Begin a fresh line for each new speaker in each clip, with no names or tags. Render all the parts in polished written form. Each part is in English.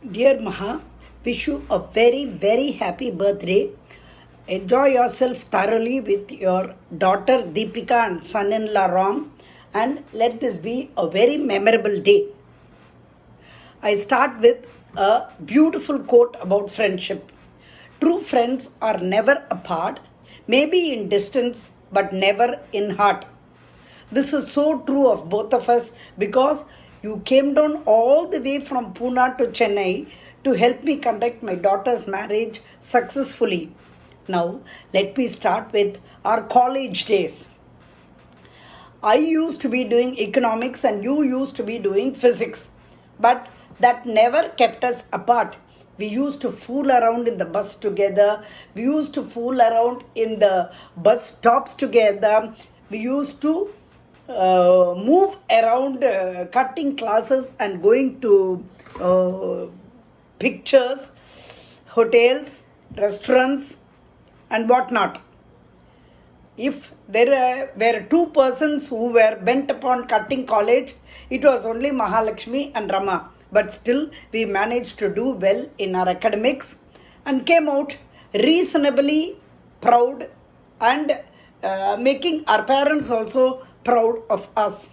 Dear Maha, wish you a very happy birthday. Enjoy yourself thoroughly with your daughter Deepika and son-in-law Ram, and let this be a very memorable day. I start with a beautiful quote about friendship. True friends are never apart, maybe in distance, but never in heart. This is so true of both of us because you came down all the way from Pune to Chennai to help me conduct my daughter's marriage successfully. Now, let me start with our college days. I used to be doing economics and you used to be doing physics, but that never kept us apart. We used to fool around in the bus together. We used to fool around in the bus stops together. We used to move around cutting classes and going to pictures, hotels, restaurants, and whatnot. If there were two persons who were bent upon cutting college, it was only Mahalakshmi and Rama. But still, we managed to do well in our academics and came out reasonably proud and making our parents also proud of us.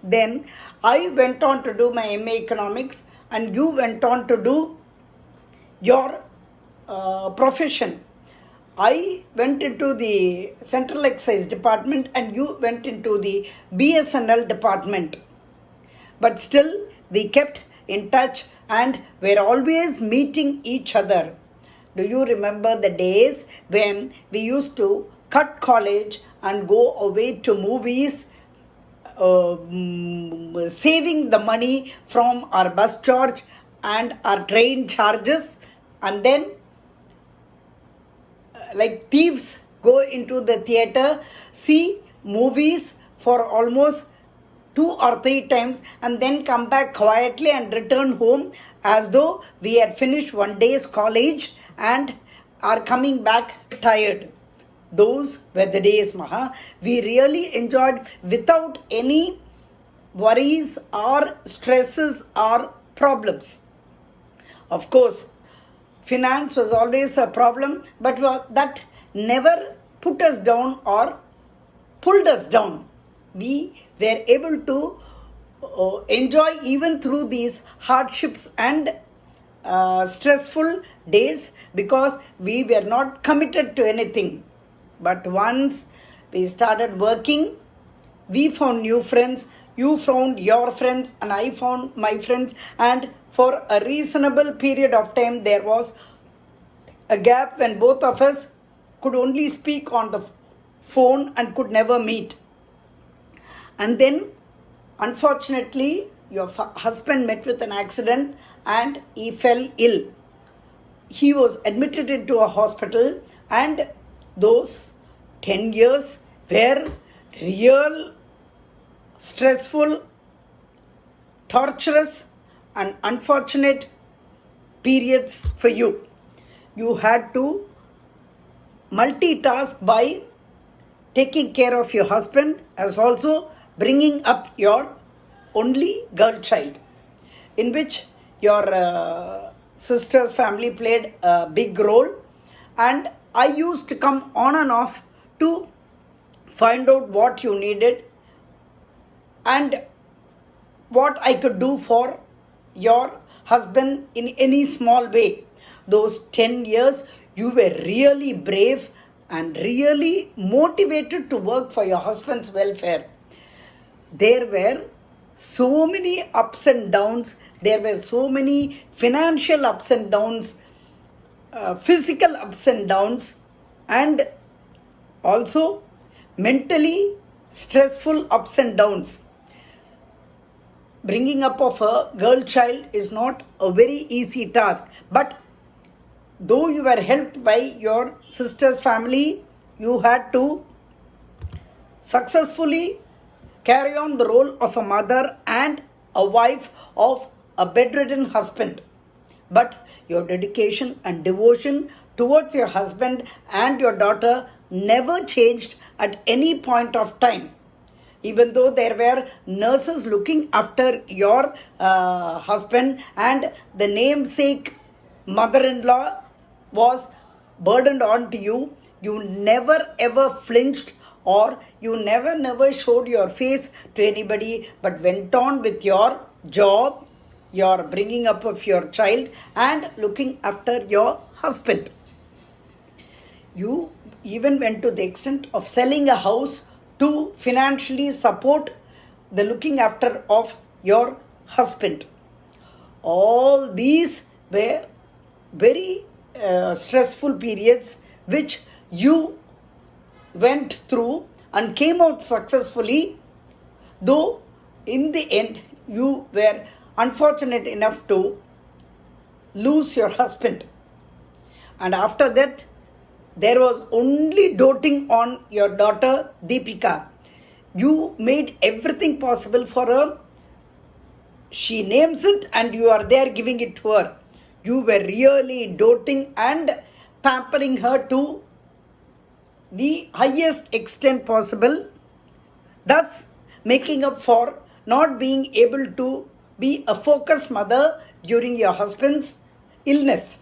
Then I went on to do my MA Economics and you went on to do your profession. I went into the Central Excise Department and you went into the BSNL Department. But still, we kept in touch and were always meeting each other. Do you remember the days when we used to cut college and go away to movies, saving the money from our bus charge and our train charges, and then like thieves go into the theatre, see movies for almost 2 or 3 times and then come back quietly and return home as though we had finished one day's college and are coming back tired. Those were the days, Maha. We really enjoyed without any worries or stresses or problems. Of course, finance was always a problem, but that never put us down or pulled us down. We were able to enjoy even through these hardships and stressful days because we were not committed to anything. But once we started working, we found new friends, you found your friends, and I found my friends, and for a reasonable period of time there was a gap when both of us could only speak on the phone and could never meet. And then, unfortunately, your husband met with an accident and he fell ill. He was admitted into a hospital, and those 10 years were real stressful, torturous, and unfortunate periods for you. You had to multitask by taking care of your husband as also bringing up your only girl child, in which your sister's family played a big role, and I used to come on and off to find out what you needed and what I could do for your husband in any small way. Those 10 years, you were really brave and really motivated to work for your husband's welfare. There were so many ups and downs. There were so many financial ups and downs, physical ups and downs, and also mentally stressful ups and downs. Bringing up of a girl child is not a very easy task, but though you were helped by your sister's family, you had to successfully carry on the role of a mother and a wife of a bedridden husband. But your dedication and devotion towards your husband and your daughter never changed at any point of time. even though there were nurses looking after your husband, and the namesake mother-in-law was burdened on to you, you never ever flinched, or you never showed your face to anybody, but went on with your job, your bringing up of your child, and looking after your husband. You even went to the extent of selling a house to financially support the looking after of your husband. All these were very stressful periods which you went through and came out successfully, though in the end you were unfortunate enough to lose your husband. And after that, there was only doting on your daughter Deepika. You made everything possible for her. She names it and you are there giving it to her. You were really doting and pampering her to the highest extent possible, thus making up for not being able to be a focused mother during your husband's illness.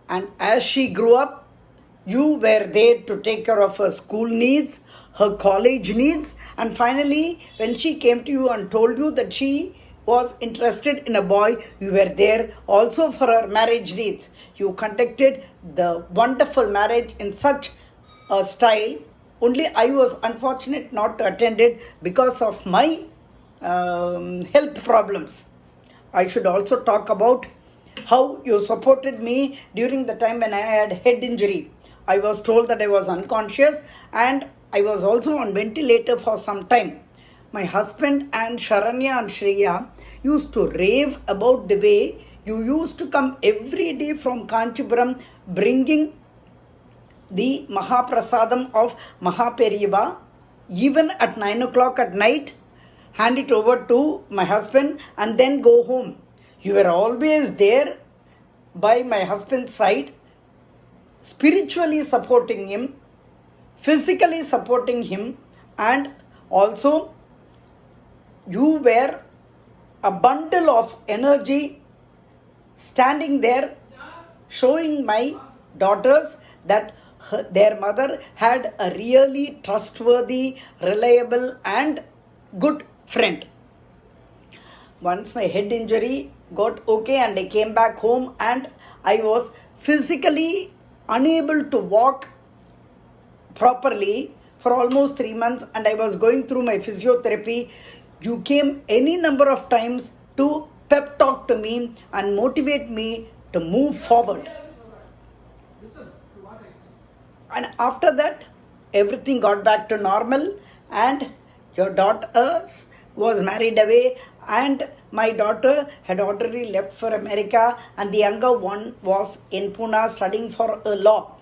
And as she grew up, you were there to take care of her school needs, her college needs, and finally, when she came to you and told you that she was interested in a boy, you were there also for her marriage needs. You conducted the wonderful marriage in such a style. Only I was unfortunate not to attend it because of my health problems. I should also talk about how you supported me during the time when I had head injury. I was told that I was unconscious and I was also on ventilator for some time. My husband and Sharanya and Shreya used to rave about the way you used to come every day from Kanchipuram bringing the Mahaprasadam of Mahaperiva, even at 9 o'clock at night, hand it over to my husband and then go home. You were always there by my husband's side, spiritually supporting him, physically supporting him, and also you were a bundle of energy standing there showing my daughters that their mother had a really trustworthy, reliable and good friend. Once my head injury got okay and I came back home and I was physically unable to walk properly for almost 3 months and I was going through my physiotherapy. You came any number of times to pep talk to me and motivate me to move forward. And after that, everything got back to normal and your daughter was married away and my daughter had already left for America and the younger one was in Pune studying for a law.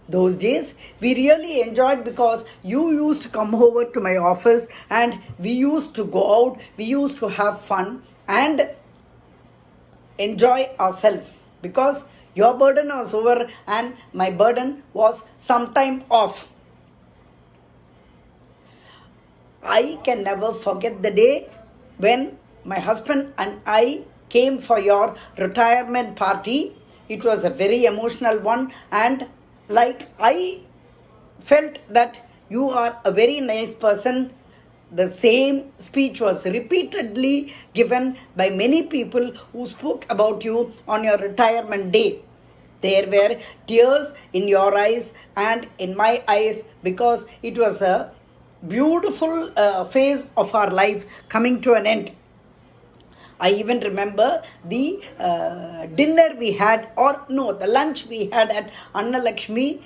Those days we really enjoyed because you used to come over to my office and we used to go out, we used to have fun and enjoy ourselves because your burden was over and my burden was sometime off. I can never forget the day when my husband and I came for your retirement party. It was a very emotional one and like I felt that you are a very nice person. The same speech was repeatedly given by many people who spoke about you on your retirement day. There were tears in your eyes and in my eyes because it was a beautiful phase of our life coming to an end. I even remember the dinner we had, the lunch we had at Anna Lakshmi.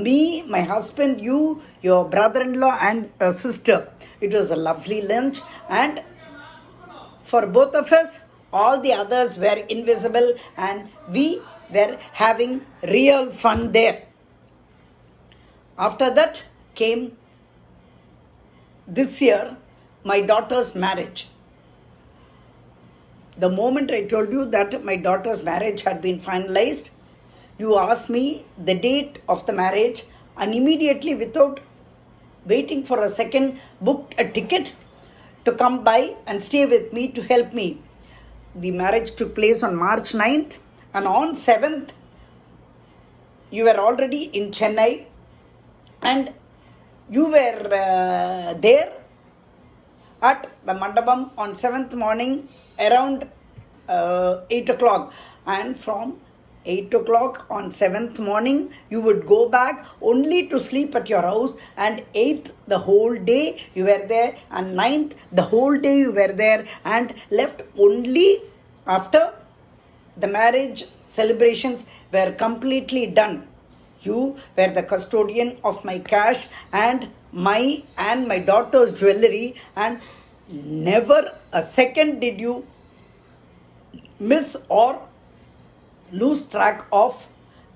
Me, my husband, you, your brother-in-law and sister. It was a lovely lunch and for both of us, all the others were invisible and we were having real fun there. After that came this year, my daughter's marriage. The moment I told you that my daughter's marriage had been finalized, you asked me the date of the marriage and immediately without waiting for a second, booked a ticket to come by and stay with me to help me. The marriage took place on March 9th, and on 7th, you were already in Chennai, and you were there at the Mandapam on 7th morning around 8 o'clock. And from 8 o'clock on 7th morning, you would go back only to sleep at your house. And 8th, the whole day you were there. And 9th, the whole day you were there. And left only after the marriage celebrations were completely done. You were the custodian of my cash and my daughter's jewelry, and never a second did you miss or lose track of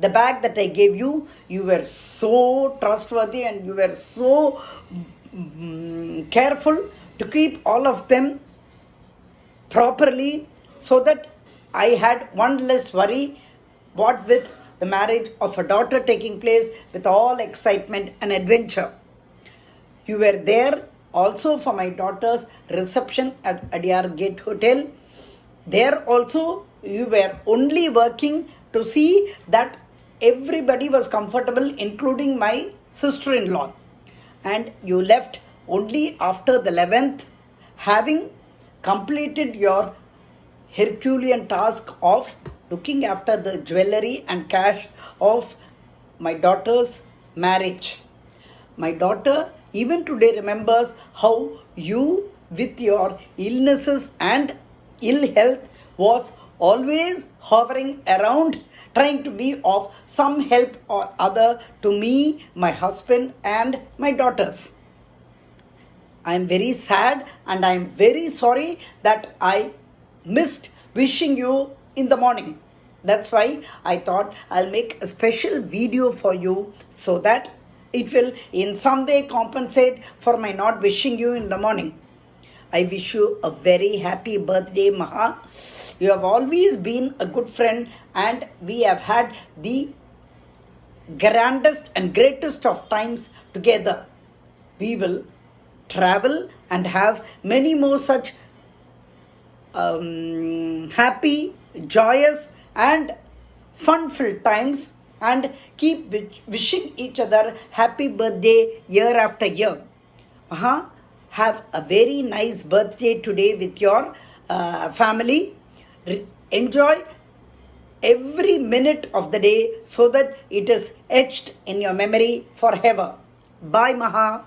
the bag that I gave you. You were so trustworthy and you were so careful to keep all of them properly, so that I had one less worry, what with the marriage of a daughter taking place with all excitement and adventure. You were there also for my daughter's reception at Adyar Gate Hotel. There also you were only working to see that everybody was comfortable, including my sister-in-law. And you left only after the 11th, having completed your Herculean task of looking after the jewelry and cash of my daughter's marriage. My daughter even today remembers how you, with your illnesses and ill health, was always hovering around, trying to be of some help or other to me, my husband and my daughters. I am very sad and I am very sorry that I missed wishing you in the morning. That's why I thought I'll make a special video for you, so that it will in some way compensate for my not wishing you in the morning. I wish you a very happy birthday, Maha. You have always been a good friend, and we have had the grandest and greatest of times together. We will travel and have many more such happy, joyous and fun-filled times, and keep wishing each other happy birthday year after year. Have a very nice birthday today with your family. Enjoy every minute of the day so that it is etched in your memory forever. Bye, Maha.